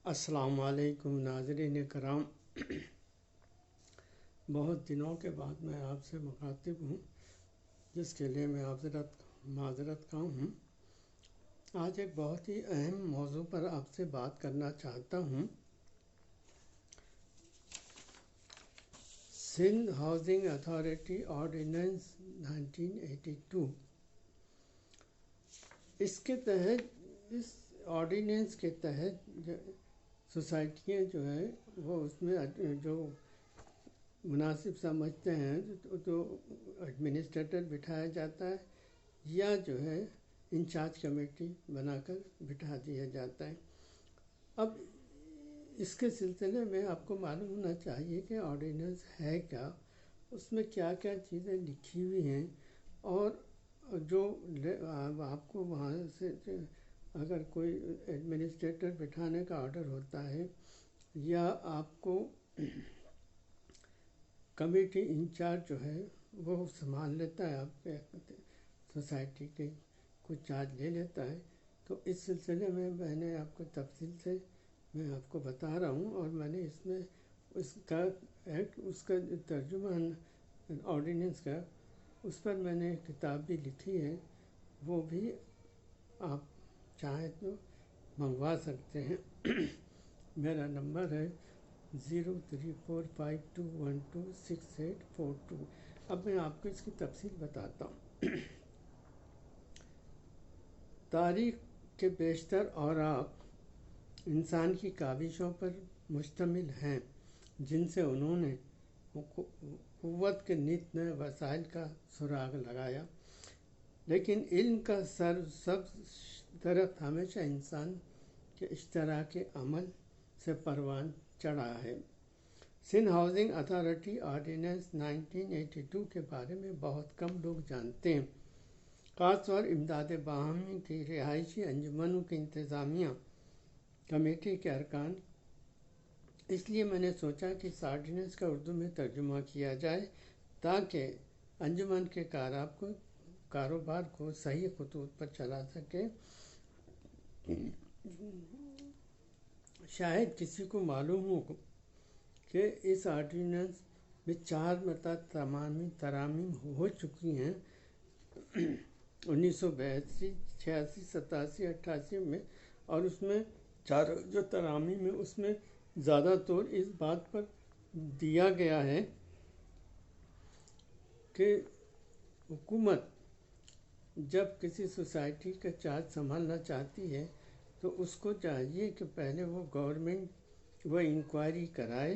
السلام علیکم ناظرین کرام، بہت دنوں کے بعد میں آپ سے مخاطب ہوں، جس کے لیے میں معذرت کا ہوں۔ آج ایک بہت ہی اہم موضوع پر آپ سے بات کرنا چاہتا ہوں۔ سندھ ہاؤسنگ اتھارٹی آرڈیننس 1982، اس آرڈیننس کے تحت سوسائٹیاں جو ہے وہ اس میں جو مناسب سمجھتے ہیں تو ایڈمنسٹریٹر بٹھایا جاتا ہے یا جو ہے انچارج کمیٹی بنا کر بٹھا دیا جاتا ہے۔ اب اس کے سلسلے میں آپ کو معلوم ہونا چاہیے کہ آرڈیننس ہے کیا، اس میں کیا کیا چیزیں لکھی ہوئی ہیں، اور جو آپ کو وہاں سے اگر کوئی ایڈمنسٹریٹر بٹھانے کا آرڈر ہوتا ہے یا آپ کو کمیٹی انچارج جو ہے وہ سنبھال لیتا ہے، آپ کے سوسائٹی کے کچھ چارج لے لیتا ہے، تو اس سلسلے میں نے آپ کو تفصیل سے میں آپ کو بتا رہا ہوں، اور میں نے اس میں اس کا ترجمہ آرڈیننس کا اس پر میں نے ایک کتاب بھی لکھی ہے، وہ بھی آپ چاہیں تو منگوا سکتے ہیں۔ میرا نمبر ہے 0345212682۔ اب میں آپ کو اس کی تفصیل بتاتا ہوں۔ تاریخ کے بیشتر اوراق انسان کی کاوشوں پر مشتمل ہیں، جن سے انہوں نے قوت کے نت نئے وسائل کا سراغ لگایا، لیکن علم کا سرسبز درخت ہمیشہ انسان کے اشتراک عمل سے پروان چڑھا ہے۔ سندھ ہاؤسنگ اتھارٹی آرڈیننس 1982 کے بارے میں بہت کم لوگ جانتے ہیں، خاص طور امداد باہمی کی رہائشی انجمنوں کی انتظامیہ کمیٹی کے ارکان۔ اس لیے میں نے سوچا کہ اس آرڈیننس کا اردو میں ترجمہ کیا جائے تاکہ انجمن کے کاروبار کو صحیح خطوط پر چلا سکے۔ شاید کسی کو معلوم ہو کہ اس آرڈیننس میں 4 ترامیم ہو چکی ہیں، 1982، 86، 87، 88 میں، اور اس میں 4 جو ترامیم ہیں اس میں زیادہ طور اس بات پر دیا گیا ہے کہ حکومت جب کسی سوسائٹی کا چارج سنبھالنا چاہتی ہے تو اس کو چاہیے کہ پہلے گورنمنٹ انکوائری کرائے،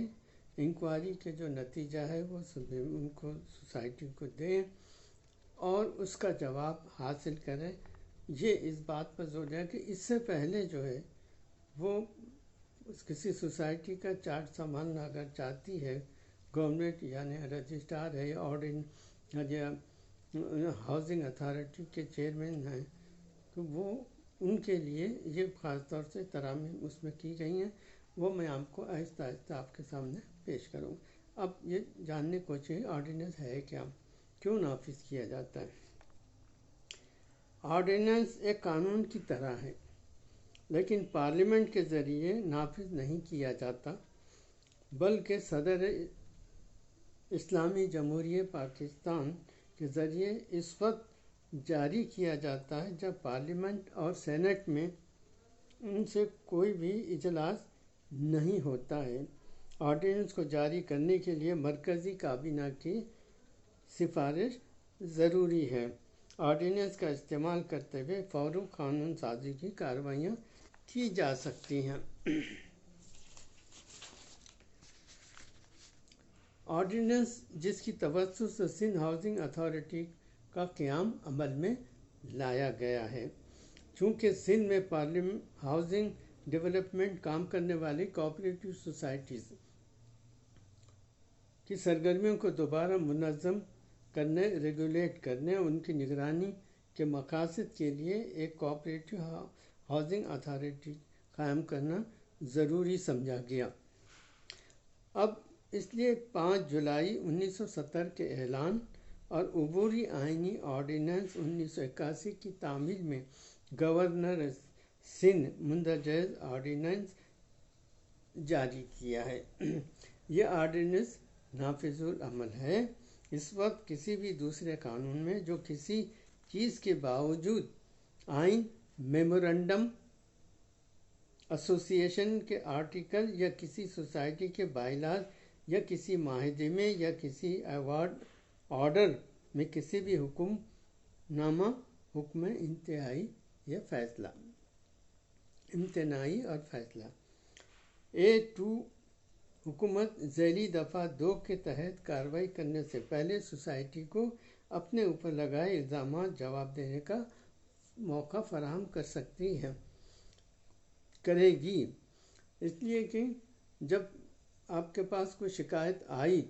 انکوائری کے جو نتیجہ ہے وہ ان کو سوسائٹی کو دیں اور اس کا جواب حاصل کریں۔ یہ اس بات پر زور دیا کہ اس سے پہلے جو ہے وہ کسی سوسائٹی کا چارج سنبھالنا اگر چاہتی ہے گورنمنٹ، یعنی رجسٹرار ہے یا ہاؤسنگ اتھارٹی کے چیئرمین ہیں، تو وہ ان کے لیے یہ خاص طور سے ترامیم اس میں کی گئی ہیں، وہ میں آپ کو آہستہ آہستہ آپ کے سامنے پیش کروں۔ اب یہ جاننے کو چاہیے آرڈیننس ہے کیا، کیوں نافذ کیا جاتا ہے۔ آرڈیننس ایک قانون کی طرح ہے، لیکن پارلیمنٹ کے ذریعے نافذ نہیں کیا جاتا، بلکہ صدر اسلامی جمہوریہ پاکستان کے ذریعے اس وقت جاری کیا جاتا ہے جب پارلیمنٹ اور سینٹ میں ان سے کوئی بھی اجلاس نہیں ہوتا ہے۔ آرڈیننس کو جاری کرنے کے لیے مرکزی کابینہ کی سفارش ضروری ہے۔ آرڈیننس کا استعمال کرتے ہوئے فوری قانون سازی کی کارروائیاں کی جا سکتی ہیں۔ آرڈیننس جس کی توسط سے سندھ ہاؤسنگ اتھارٹی کا قیام عمل میں لایا گیا ہے، چونکہ سندھ میں ہاؤسنگ ڈیولپمنٹ کام کرنے والی کوآپریٹو سوسائٹیز کی سرگرمیوں کو دوبارہ منظم کرنے، ریگولیٹ کرنے اور ان کی نگرانی کے مقاصد کے لیے ایک کوآپریٹو ہاؤسنگ اتھارٹی قائم کرنا ضروری سمجھا گیا۔ اب اس لیے 5 جولائی 1970 کے اعلان اور عبوری آئینی آرڈیننس 1981 کی تعمیل میں گورنر سندھ مندرجہ آرڈیننس جاری کیا ہے۔ یہ آرڈیننس نافذ العمل ہے۔ اس وقت کسی بھی دوسرے قانون میں جو کسی چیز کے باوجود آئین، میمورنڈم، ایسوسیشن کے آرٹیکل یا کسی سوسائٹی کے بائی لاز یا کسی معاہدے میں یا کسی ایوارڈ آرڈر میں کسی بھی حکم نامہ، حکم انتہائی یا فیصلہ، امتناعی اور فیصلہ۔ A2 حکومت ذیلی دفعہ 2 کے تحت کارروائی کرنے سے پہلے سوسائٹی کو اپنے اوپر لگائے الزامات جواب دینے کا موقع فراہم کر سکتی ہے، کرے گی۔ اس لیے کہ جب آپ کے پاس کوئی شکایت آئی،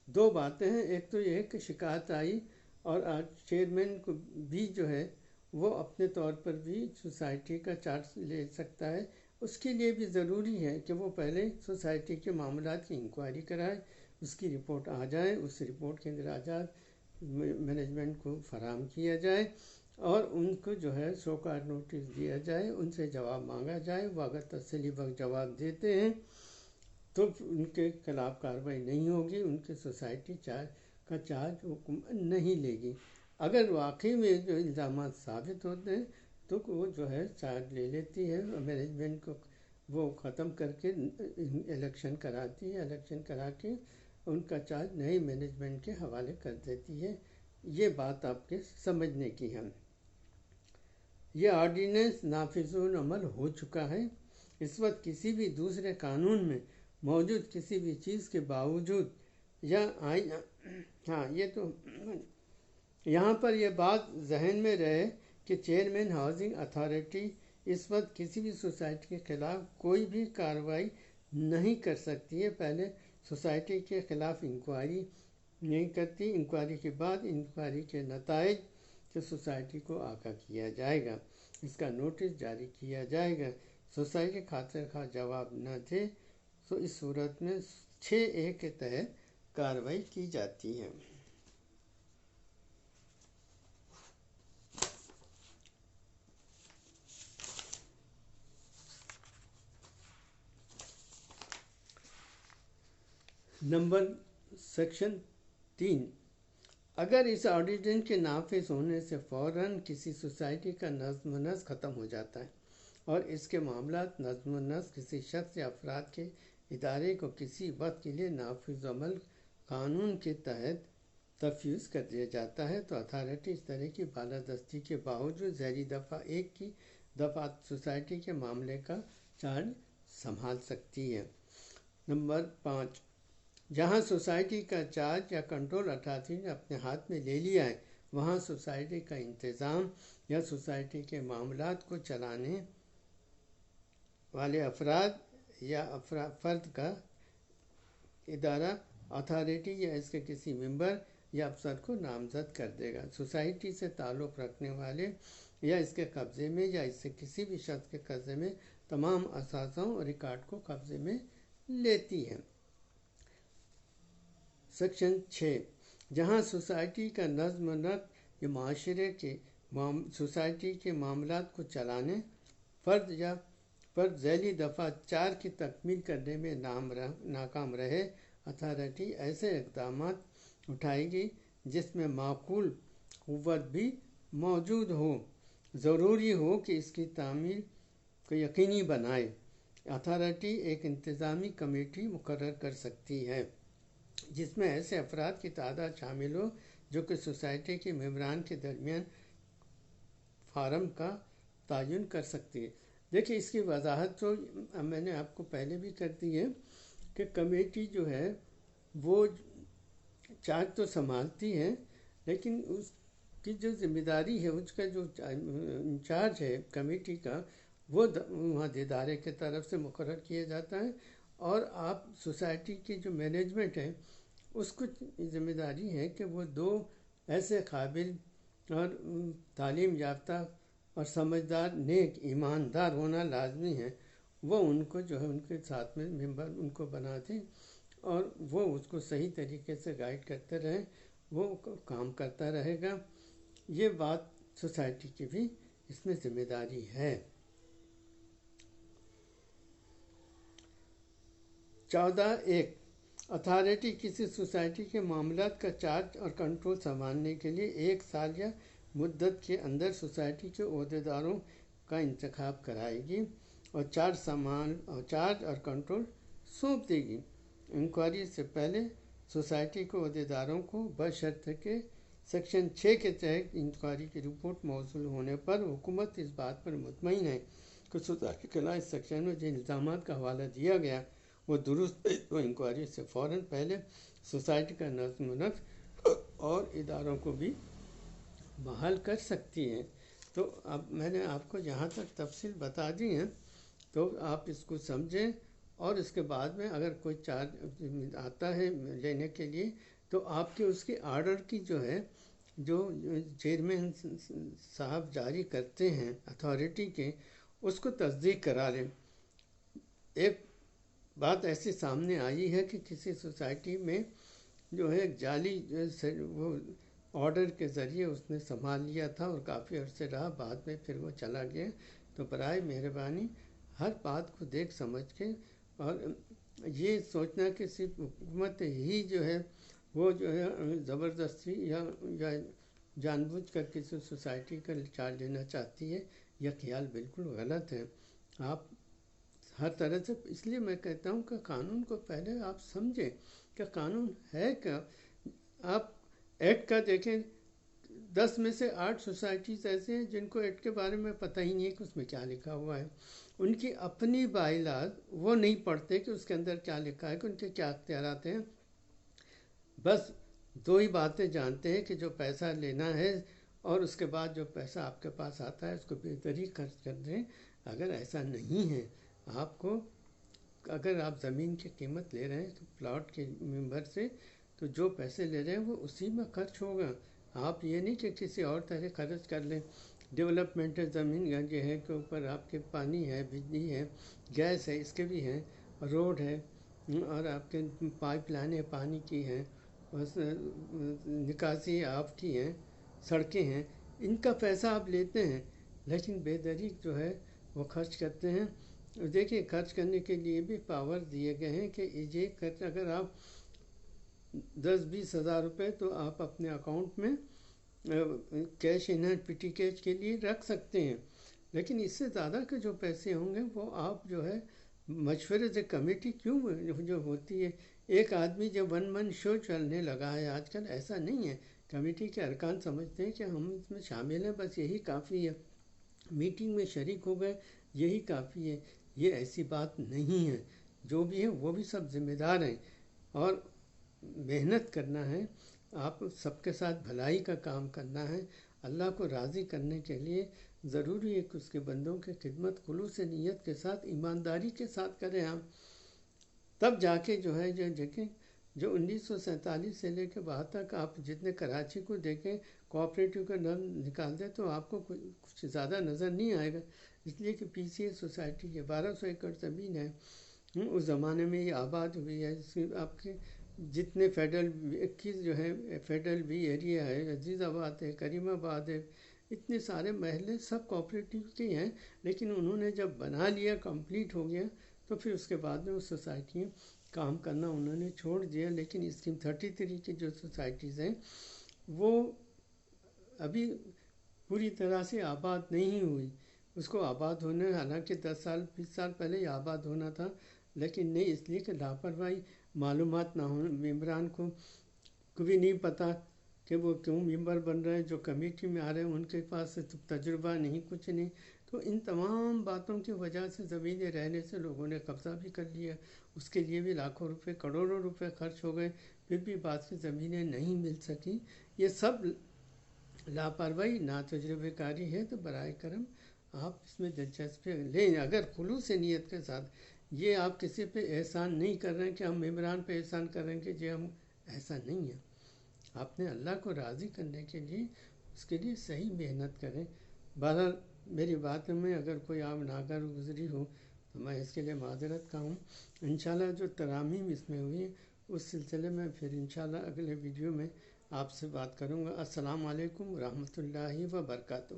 دو باتیں ہیں، ایک تو یہ ہے کہ شکایت آئی اور چیئرمین کو بھی جو ہے وہ اپنے طور پر بھی سوسائٹی کا چارج لے سکتا ہے۔ اس کے لیے بھی ضروری ہے کہ وہ پہلے سوسائٹی کے معاملات کی انکوائری کرائے، اس کی رپورٹ آ جائے، اس رپورٹ کے اندراجات مینجمنٹ کو فراہم کیا جائے اور ان کو جو ہے شوکار نوٹس دیا جائے، ان سے جواب مانگا جائے۔ وہ اگر تسلی بخش جواب دیتے ہیں تو ان کے خلاف کارروائی نہیں ہوگی، ان کے سوسائٹی کا چارج حکومت نہیں لے گی۔ اگر واقعی میں جو الزامات ثابت ہوتے ہیں تو وہ جو ہے چارج لے لیتی ہے، مینجمنٹ کو وہ ختم کر کے الیکشن کراتی ہے، الیکشن کرا کے ان کا چارج نئی مینجمنٹ کے حوالے کر دیتی ہے۔ یہ بات آپ کے سمجھنے کی ہے۔ یہ آرڈیننس نافذ العمل ہو چکا ہے۔ اس وقت کسی بھی دوسرے قانون میں موجود کسی بھی چیز کے باوجود یا یہ تو یہاں پر یہ بات ذہن میں رہے کہ چیئرمین ہاؤسنگ اتھارٹی اس وقت کسی بھی سوسائٹی کے خلاف کوئی بھی کارروائی نہیں کر سکتی ہے۔ پہلے سوسائٹی کے خلاف انکوائری نہیں کرتی، انکوائری کے بعد انکوائری کے نتائج سے سوسائٹی کو آگاہ کیا جائے گا، اس کا نوٹس جاری کیا جائے گا۔ سوسائٹی خاطر خواہ جواب نہ دے تو اس صورت میں 6A کے تحت کارروائی کی جاتی ہے۔ نمبر سیکشن 3، اگر اس آرڈیننس کے نافذ ہونے سے فوراً کسی سوسائٹی کا نظم و نسق ختم ہو جاتا ہے اور اس کے معاملات نظم و نسق کسی شخص یا افراد کے ادارے کو کسی وقت کے لیے نافذ عمل قانون کے تحت تفویض کر دیا جاتا ہے تو اتھارٹی اس طرح کی بالادستی کے باوجود ذیلی دفعہ 1 کی دفعات سوسائٹی کے معاملے کا چارج سنبھال سکتی ہے۔ نمبر 5، جہاں سوسائٹی کا چارج یا کنٹرول اتھارٹی نے اپنے ہاتھ میں لے لیا ہے، وہاں سوسائٹی کا انتظام یا سوسائٹی کے معاملات کو چلانے والے افراد یا فرد کا ادارہ اتھارٹی یا اس کے کسی ممبر یا افسر کو نامزد کر دے گا۔ سوسائٹی سے تعلق رکھنے والے یا اس کے قبضے میں یا اس سے کسی بھی شخص کے قبضے میں تمام اثاثوں اور ریکارڈ کو قبضے میں لیتی ہے۔ سیکشن 6، جہاں سوسائٹی کا نظم و نسق یا معاشرے کے سوسائٹی کے معاملات کو چلانے فرد ذیلی دفعہ 4 کی تکمیل کرنے میں ناکام رہے، اتھارٹی ایسے اقدامات اٹھائے گی جس میں معقول قوت بھی موجود ہو، ضروری ہو کہ اس کی تعمیل کو یقینی بنائے۔ اتھارٹی ایک انتظامی کمیٹی مقرر کر سکتی ہے جس میں ایسے افراد کی تعداد شامل ہو جو کہ سوسائٹی کے ممبران کے درمیان فارم کا تعین کر سکتی ہے۔ دیکھیں اس کی وضاحت تو میں نے آپ کو پہلے بھی کر دی ہے کہ کمیٹی جو ہے وہ چارج تو سنبھالتی ہے، لیکن اس کی جو ذمہ داری ہے، اس کا جو انچارج ہے کمیٹی کا، وہ وہاں ادارے کی طرف سے مقرر کیا جاتا ہے اور آپ سوسائٹی کی جو مینجمنٹ ہے اس کو ذمہ داری ہے کہ وہ 2 ایسے قابل اور تعلیم یافتہ اور سمجھدار، نیک، ایماندار ہونا لازمی ہے، وہ ان کو جو ہے ان کے ساتھ میں ممبر ان کو بنا دیں اور وہ اس کو صحیح طریقے سے گائیڈ کرتے رہیں، وہ کام کرتا رہے گا۔ یہ بات سوسائٹی کی بھی اس میں ذمہ داری ہے۔ 14(1) اتھارٹی کسی سوسائٹی کے معاملات کا چارج اور کنٹرول سنبھالنے کے لیے 1 سال یا مدت کے اندر سوسائٹی کے عہدیداروں کا انتخاب کرائے گی اور چارج اور کنٹرول سونپ دے گی۔ انکوائری سے پہلے سوسائٹی کے عہدیداروں کو بشرط کہ سیکشن 6 کے تحت انکوائری کی رپورٹ موصول ہونے پر حکومت اس بات پر مطمئن ہے کہ سوسائٹی کے خلاف اس سیکشن میں جن الزامات کا حوالہ دیا گیا وہ درست ہے، تو انکوائری سے فوراً پہلے سوسائٹی کا نظم و نسق اور اداروں کو بھی بحال کر سکتی ہے۔ تو اب میں نے آپ کو جہاں تک تفصیل بتا دی ہے، تو آپ اس کو سمجھیں، اور اس کے بعد میں اگر کوئی چارج آتا ہے لینے کے لیے تو آپ کے اس کے آرڈر کی جو چیئرمین صاحب جاری کرتے ہیں اتھارٹی کے، اس کو تصدیق کرا لیں۔ ایک بات ایسی سامنے آئی ہے کہ کسی سوسائٹی میں ایک جعلی وہ آرڈر کے ذریعے اس نے سنبھال لیا تھا اور کافی عرصے رہا، بعد میں پھر وہ چلا گیا۔ تو برائے مہربانی ہر بات کو دیکھ سمجھ کے، اور یہ سوچنا کہ صرف حکومت ہی وہ زبردستی یا جان بوجھ کر کسی سوسائٹی کا چارج لینا چاہتی ہے، یہ خیال بالکل غلط ہے۔ آپ ہر طرح سے، اس لیے میں کہتا ہوں کہ قانون کو پہلے آپ سمجھیں کہ قانون ہے کیا۔ آپ ایکٹ کا دیکھیں، 10 میں سے 8 سوسائٹیز ایسے ہیں جن کو ایکٹ کے بارے میں پتہ ہی نہیں ہے کہ اس میں کیا لکھا ہوا ہے۔ ان کی اپنی بائی لاز وہ نہیں پڑھتے کہ اس کے اندر کیا لکھا ہے، کہ ان کے کیا اختیارات ہیں۔ بس 2 ہی باتیں جانتے ہیں کہ جو پیسہ لینا ہے اور اس کے بعد جو پیسہ آپ کے پاس آتا ہے اس کو بہتری خرچ کر دیں۔ اگر ایسا نہیں ہے، آپ کو اگر آپ زمین کی قیمت لے رہے ہیں پلاٹ کے ممبر سے، تو جو پیسے لے رہے ہیں وہ اسی میں خرچ ہوگا۔ آپ یہ نہیں کہ کسی اور طرح خرچ کر لیں۔ ڈیولپمنٹ زمین یہ ہے کہ اوپر آپ کے پانی ہے، بجلی ہے، گیس ہے، اس کے بھی ہیں، روڈ ہے، اور آپ کے پائپ لائنیں پانی کی ہیں، نکاسی آپ کی ہیں، سڑکیں ہیں، ان کا پیسہ آپ لیتے ہیں، لیکن بے دریغ وہ خرچ کرتے ہیں۔ دیکھیں، خرچ کرنے کے لیے بھی پاور دیے گئے ہیں کہ یہ خرچ اگر آپ 10-20 ہزار روپے تو آپ اپنے اکاؤنٹ میں کیش ان ہینڈ پٹی کیش کے لیے رکھ سکتے ہیں، لیکن اس سے زیادہ کے جو پیسے ہوں گے وہ آپ مشورے سے کمیٹی کیوں ہوتی ہے۔ ایک آدمی جب 1 من شو چلنے لگا ہے آج کل، ایسا نہیں ہے۔ کمیٹی کے ارکان سمجھتے ہیں کہ ہم اس میں شامل ہیں، بس یہی کافی ہے، میٹنگ میں شریک ہو گئے یہی کافی ہے۔ یہ ایسی بات نہیں ہے۔ جو بھی ہے وہ بھی سب ذمہ دار ہیں، اور محنت کرنا ہے، آپ سب کے ساتھ بھلائی کا کام کرنا ہے۔ اللہ کو راضی کرنے کے لیے ضروری ہے کہ اس کے بندوں کی خدمت خلوص نیت کے ساتھ، ایمانداری کے ساتھ کریں آپ، تب جا کے دیکھیں، جو 1947 سے لے کے بعد تک آپ جتنے کراچی کو دیکھیں، کوآپریٹو کا نام نکال دیں تو آپ کو کچھ زیادہ نظر نہیں آئے گا، اس لیے کہ پی سی اے سوسائٹی یہ 1200 ایکڑ زمین ہے، اس زمانے میں یہ آباد ہوئی ہے۔ اس آپ کے جتنے فیڈرل 21 فیڈرل بھی ایریا ہے، عزیز آباد ہے، کریم آباد ہے، اتنے سارے محلے سب کوآپریٹو کے ہیں، لیکن انہوں نے جب بنا لیا، کمپلیٹ ہو گیا، تو پھر اس کے بعد میں وہ سوسائٹی کام کرنا انہوں نے چھوڑ دیا۔ لیکن اسکیم 33 کی جو سوسائٹیز ہیں وہ ابھی پوری طرح سے آباد نہیں ہوئی۔ اس کو آباد ہونے، حالانکہ 10 سال 20 سال پہلے ہی آباد ہونا تھا، لیکن نہیں، اس لیے کہ لاپرواہی، معلومات نہ ہونے، ممبران کو بھی نہیں پتہ کہ وہ کیوں ممبر بن رہے ہیں، جو کمیٹی میں آ رہے ہیں ان کے پاس تجربہ نہیں، کچھ نہیں۔ تو ان تمام باتوں کی وجہ سے زمینیں رہنے سے لوگوں نے قبضہ بھی کر لیا، اس کے لیے بھی لاکھوں روپے، کروڑوں روپے خرچ ہو گئے، پھر بھی بعض کی زمینیں نہیں مل سکیں۔ یہ سب لاپرواہی، ناتجربہ کاری ہے۔ تو برائے کرم آپ اس میں دلچسپی لیں، اگر خلوص نیت کے ساتھ۔ یہ آپ کسی پہ احسان نہیں کر رہے ہیں کہ ہم ممبران پہ احسان کر رہے ہیں کہ ہم، ایسا نہیں ہے۔ آپ نے اللہ کو راضی کرنے کے لیے اس کے لیے صحیح محنت کریں۔ بہرحال میری باتوں میں اگر کوئی آپ ناگزیر گزری ہو تو میں اس کے لیے معذرت کا ہوں۔ انشاءاللہ جو ترامیم اس میں ہوئی اس سلسلے میں پھر انشاءاللہ اگلے ویڈیو میں آپ سے بات کروں گا۔ السلام علیکم ورحمۃ اللہ وبرکاتہ۔